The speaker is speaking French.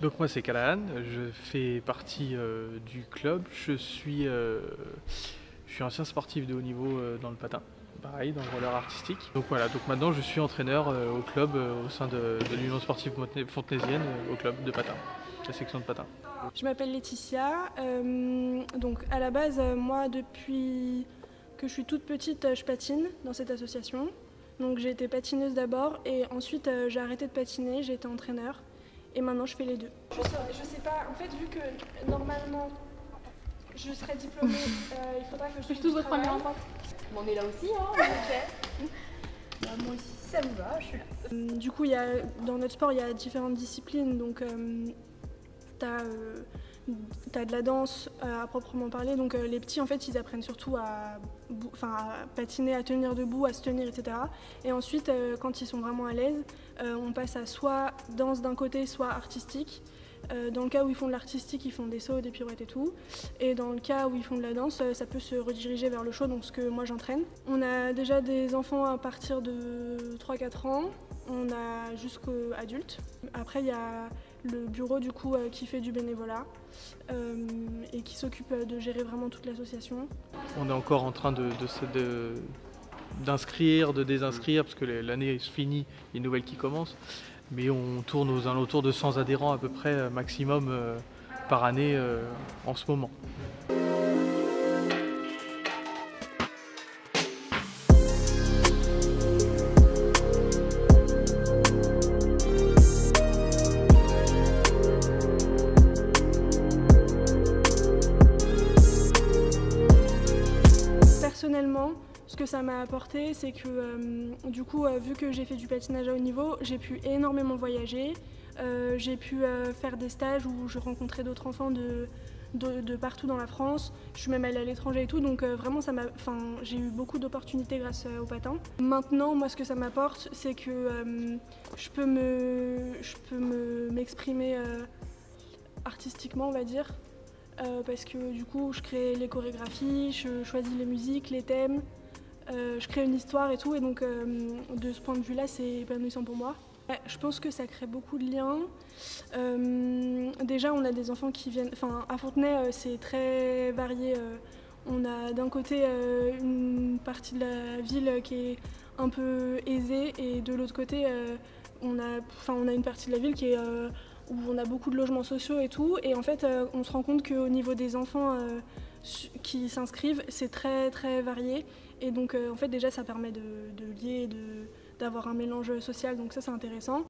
Donc moi c'est Callahan, je fais partie du club, je suis ancien sportif de haut niveau dans le patin, pareil dans le roller artistique. Donc voilà, donc maintenant je suis entraîneur au club au sein de l'Union sportive fontenaisienne au club de patin, la section de patin. Je m'appelle Laetitia, donc à la base moi depuis que je suis toute petite je patine dans cette association. Donc j'ai été patineuse d'abord et ensuite j'ai arrêté de patiner, j'ai été entraîneur. Et maintenant je fais les deux. Je sais pas, en fait vu que normalement je serai diplômée, il faudra que je trouve du travail. On est là aussi, hein. Ok. Bah, moi aussi ça me va, je suis là. Du coup dans notre sport il y a différentes disciplines, donc t'as de la danse à proprement parler, donc les petits en fait ils apprennent surtout à patiner, à tenir debout, à se tenir, etc. Et ensuite quand ils sont vraiment à l'aise, on passe à soit danse d'un côté, soit artistique. Dans le cas où ils font de l'artistique, ils font des sauts, des pirouettes et tout. Et dans le cas où ils font de la danse, ça peut se rediriger vers le show, donc ce que moi j'entraîne. On a déjà des enfants à partir de 3-4 ans, on a jusqu'aux adultes. Après il y a le bureau du coup qui fait du bénévolat et qui s'occupe de gérer vraiment toute l'association. On est encore en train d'inscrire, de désinscrire, parce que l'année se finit, il y a une nouvelle qui commence. Mais on tourne aux alentours de 100 adhérents à peu près maximum par année en ce moment. Personnellement, ce que ça m'a apporté, c'est que du coup, vu que j'ai fait du patinage à haut niveau, j'ai pu énormément voyager. J'ai pu faire des stages où je rencontrais d'autres enfants de partout dans la France. Je suis même allée à l'étranger et tout, donc vraiment j'ai eu beaucoup d'opportunités grâce au patin. Maintenant, moi ce que ça m'apporte, c'est que je peux m'exprimer artistiquement, on va dire. Parce que du coup je crée les chorégraphies, je choisis les musiques, les thèmes, je crée une histoire et tout, et donc de ce point de vue là c'est épanouissant pour moi. Je pense que ça crée beaucoup de liens. Déjà on a des enfants qui viennent, à Fontenay c'est très varié. On a d'un côté une partie de la ville qui est un peu aisée et de l'autre côté on a une partie de la ville qui est où on a beaucoup de logements sociaux et tout, et en fait on se rend compte qu'au niveau des enfants qui s'inscrivent, c'est très très varié, et donc en fait déjà ça permet de lier, d'avoir un mélange social, donc ça c'est intéressant.